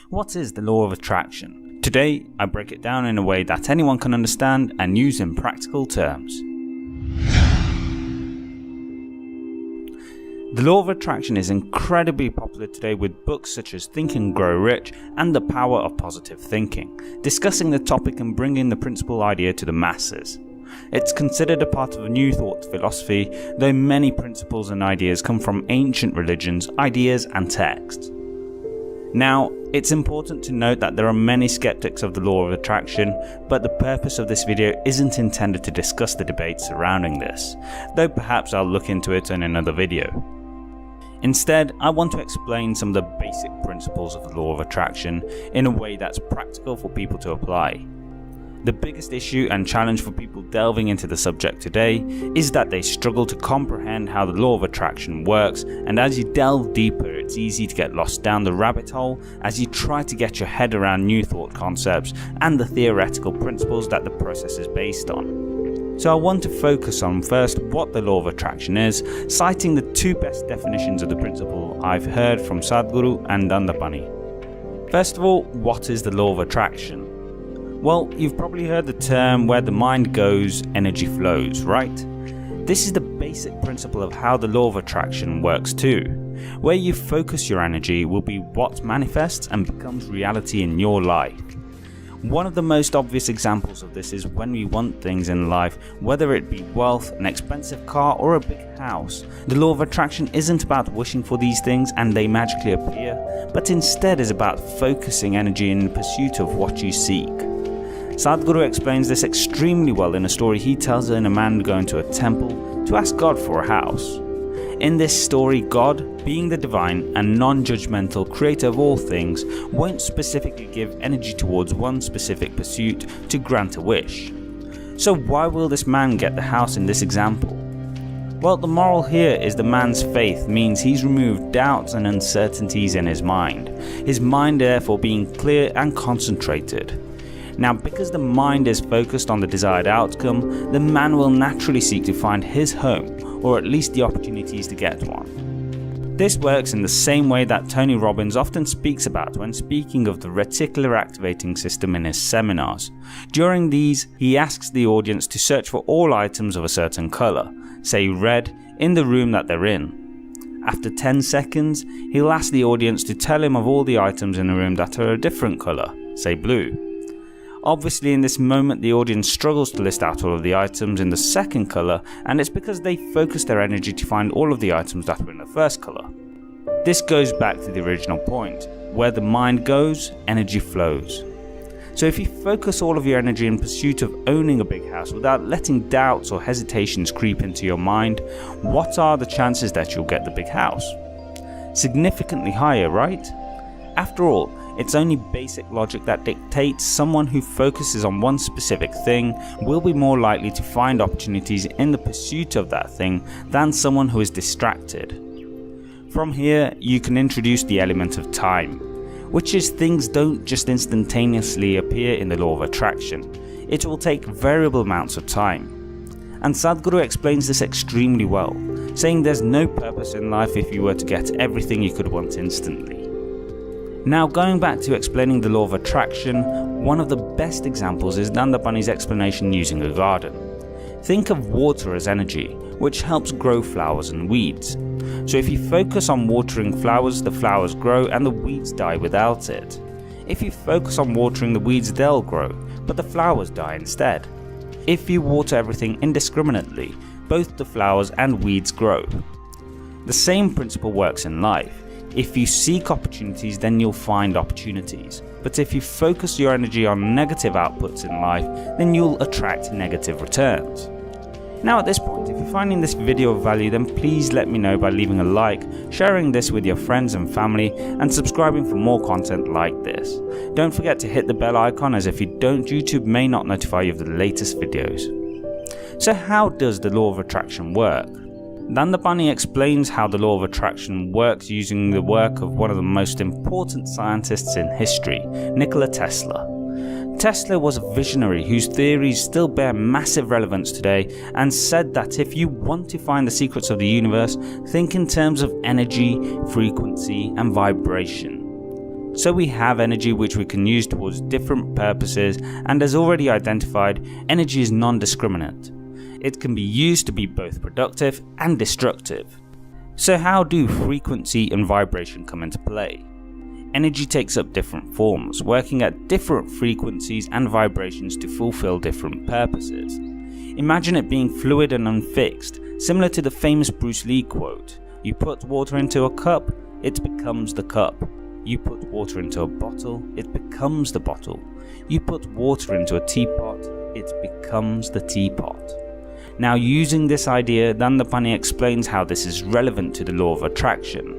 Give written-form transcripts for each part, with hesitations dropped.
What is the law of attraction? Today, I break it down in a way that anyone can understand and use in practical terms. The law of attraction is incredibly popular today with books such as Think and Grow Rich and The Power of Positive Thinking, discussing the topic and bringing the principal idea to the masses. It's considered a part of New Thought philosophy, though many principles and ideas come from ancient religions, ideas and texts. Now, it's important to note that there are many skeptics of the law of attraction, but the purpose of this video isn't intended to discuss the debate surrounding this, though perhaps I'll look into it in another video. Instead, I want to explain some of the basic principles of the law of attraction in a way that's practical for people to apply. The biggest issue and challenge for people delving into the subject today is that they struggle to comprehend how the law of attraction works, and as you delve deeper, it's easy to get lost down the rabbit hole as you try to get your head around New Thought concepts and the theoretical principles that the process is based on. So I want to focus on first what the law of attraction is, citing the two best definitions of the principle I've heard from Sadhguru and Dandapani. First of all, what is the law of attraction? Well, you've probably heard the term where the mind goes, energy flows, right? This is the basic principle of how the law of attraction works too. Where you focus your energy will be what manifests and becomes reality in your life. One of the most obvious examples of this is when we want things in life, whether it be wealth, an expensive car or a big house. The law of attraction isn't about wishing for these things and they magically appear, but instead is about focusing energy in pursuit of what you seek. Sadhguru explains this extremely well in a story he tells in a man going to a temple to ask God for a house. In this story, God, being the divine and non-judgmental creator of all things, won't specifically give energy towards one specific pursuit to grant a wish. So why will this man get the house in this example? Well, the moral here is the man's faith means he's removed doubts and uncertainties in his mind therefore being clear and concentrated. Now, because the mind is focused on the desired outcome, the man will naturally seek to find his home, or at least the opportunities to get one. This works in the same way that Tony Robbins often speaks about when speaking of the reticular activating system in his seminars. During these, he asks the audience to search for all items of a certain colour, say red, in the room that they're in. After 10 seconds, he'll ask the audience to tell him of all the items in the room that are a different colour, say blue. Obviously, in this moment the audience struggles to list out all of the items in the second colour, and it's because they focus their energy to find all of the items that were in the first colour. This goes back to the original point, where the mind goes, energy flows. So if you focus all of your energy in pursuit of owning a big house without letting doubts or hesitations creep into your mind, what are the chances that you'll get the big house? Significantly higher, right? After all, it's only basic logic that dictates someone who focuses on one specific thing will be more likely to find opportunities in the pursuit of that thing than someone who is distracted. From here, you can introduce the element of time, which is things don't just instantaneously appear in the law of attraction. It will take variable amounts of time. And Sadhguru explains this extremely well, saying there's no purpose in life if you were to get everything you could want instantly. Now, going back to explaining the law of attraction, one of the best examples is Dandapani's explanation using a garden. Think of water as energy, which helps grow flowers and weeds. So if you focus on watering flowers, the flowers grow and the weeds die without it. If you focus on watering the weeds, they'll grow, but the flowers die instead. If you water everything indiscriminately, both the flowers and weeds grow. The same principle works in life. If you seek opportunities, then you'll find opportunities. But if you focus your energy on negative outputs in life, then you'll attract negative returns. Now at this point, if you're finding this video of value, then please let me know by leaving a like, sharing this with your friends and family, and subscribing for more content like this. Don't forget to hit the bell icon, as if you don't, YouTube may not notify you of the latest videos. So how does the law of attraction work? Dandapani explains how the law of attraction works using the work of one of the most important scientists in history, Nikola Tesla. Tesla was a visionary whose theories still bear massive relevance today, and said that if you want to find the secrets of the universe, think in terms of energy, frequency and vibration. So we have energy which we can use towards different purposes, and as already identified, energy is non-discriminate. It can be used to be both productive and destructive. So how do frequency and vibration come into play? Energy takes up different forms, working at different frequencies and vibrations to fulfill different purposes. Imagine it being fluid and unfixed, similar to the famous Bruce Lee quote, "You put water into a cup, it becomes the cup. You put water into a bottle, it becomes the bottle. You put water into a teapot, it becomes the teapot." Now, using this idea, Dandapani explains how this is relevant to the law of attraction.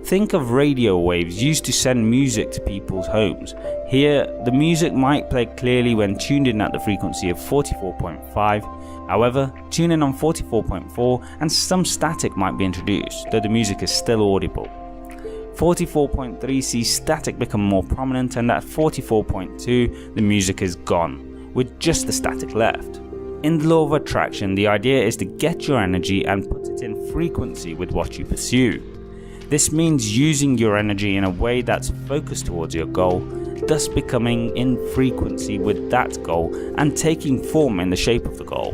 Think of radio waves used to send music to people's homes. Here, the music might play clearly when tuned in at the frequency of 44.5. However, tune in on 44.4 and some static might be introduced, though the music is still audible. 44.3 sees static become more prominent, and at 44.2 the music is gone, with just the static left. In the law of attraction, the idea is to get your energy and put it in frequency with what you pursue. This means using your energy in a way that's focused towards your goal, thus becoming in frequency with that goal and taking form in the shape of the goal.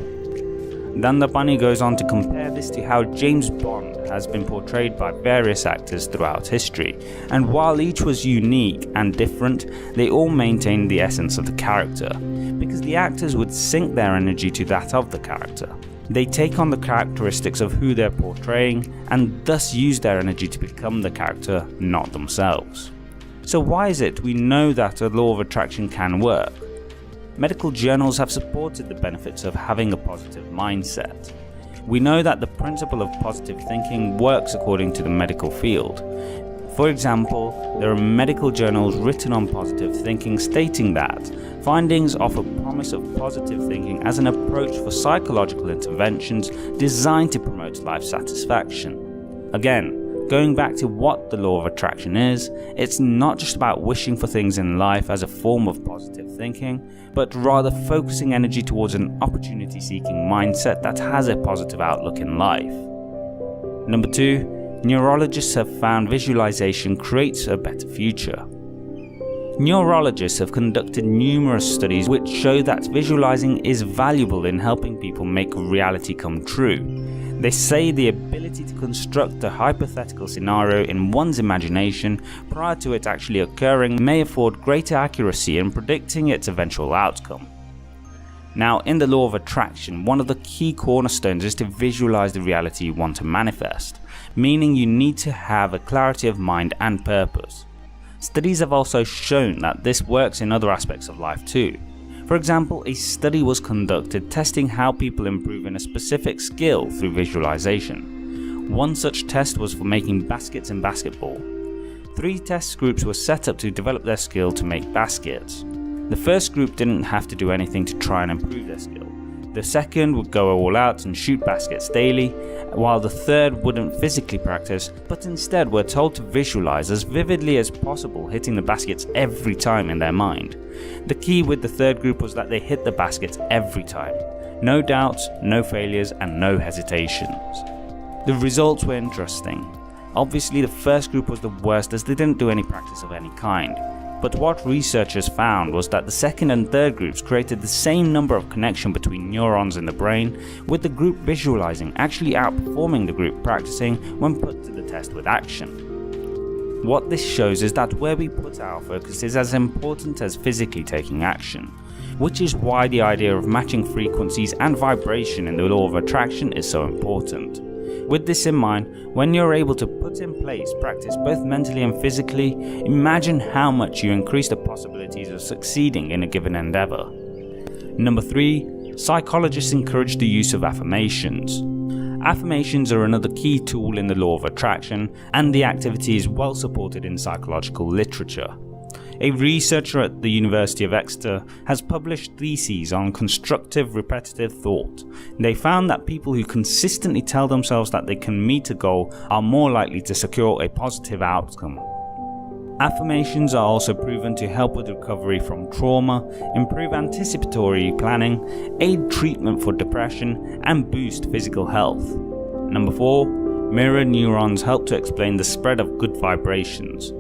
Dandapani goes on to compare this to how James Bond has been portrayed by various actors throughout history, and while each was unique and different, they all maintained the essence of the character, because the actors would sync their energy to that of the character. They take on the characteristics of who they're portraying and thus use their energy to become the character, not themselves. So why is it we know that a law of attraction can work? Medical journals have supported the benefits of having a positive mindset. We know that the principle of positive thinking works according to the medical field. For example, there are medical journals written on positive thinking stating that findings offer promise of positive thinking as an approach for psychological interventions designed to promote life satisfaction. Again, going back to what the law of attraction is, it's not just about wishing for things in life as a form of positive thinking, but rather focusing energy towards an opportunity-seeking mindset that has a positive outlook in life. Number 2. Neurologists have found visualization creates a better future. Neurologists have conducted numerous studies which show that visualizing is valuable in helping people make reality come true. They say the ability to construct a hypothetical scenario in one's imagination prior to it actually occurring may afford greater accuracy in predicting its eventual outcome. Now, in the law of attraction, one of the key cornerstones is to visualize the reality you want to manifest, meaning you need to have a clarity of mind and purpose. Studies have also shown that this works in other aspects of life too. For example, a study was conducted testing how people improve in a specific skill through visualization. One such test was for making baskets in basketball. 3 test groups were set up to develop their skill to make baskets. The first group didn't have to do anything to try and improve their skill. The second would go all out and shoot baskets daily, while the third wouldn't physically practice, but instead were told to visualize as vividly as possible hitting the baskets every time in their mind. The key with the third group was that they hit the baskets every time. No doubts, no failures, and no hesitations. The results were interesting. Obviously, the first group was the worst as they didn't do any practice of any kind. But what researchers found was that the second and third groups created the same number of connection between neurons in the brain, with the group visualizing actually outperforming the group practicing when put to the test with action. What this shows is that where we put our focus is as important as physically taking action, which is why the idea of matching frequencies and vibration in the law of attraction is so important. With this in mind, when you're able to put in place practice both mentally and physically, imagine how much you increase the possibilities of succeeding in a given endeavor. Number 3. Psychologists encourage the use of affirmations. Affirmations are another key tool in the law of attraction, and the activity is well supported in psychological literature. A researcher at the University of Exeter has published theses on constructive repetitive thought. They found that people who consistently tell themselves that they can meet a goal are more likely to secure a positive outcome. Affirmations are also proven to help with recovery from trauma, improve anticipatory planning, aid treatment for depression, and boost physical health. Number 4. Mirror neurons help to explain the spread of good vibrations.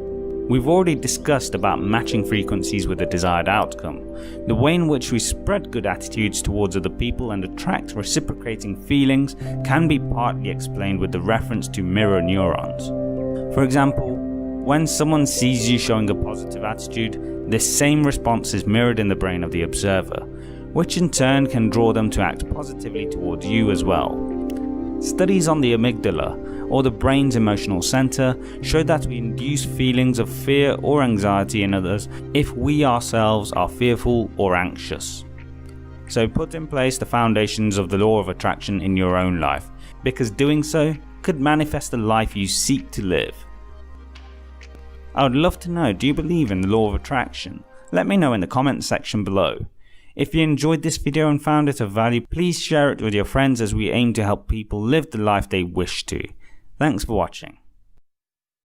We've already discussed about matching frequencies with a desired outcome. The way in which we spread good attitudes towards other people and attract reciprocating feelings can be partly explained with the reference to mirror neurons. For example, when someone sees you showing a positive attitude, this same response is mirrored in the brain of the observer, which in turn can draw them to act positively towards you as well. Studies on the amygdala, or the brain's emotional center, show that we induce feelings of fear or anxiety in others if we ourselves are fearful or anxious. So put in place the foundations of the law of attraction in your own life, because doing so could manifest the life you seek to live. I would love to know, do you believe in the law of attraction? Let me know in the comments section below. If you enjoyed this video and found it of value, please share it with your friends as we aim to help people live the life they wish to. Thanks for watching.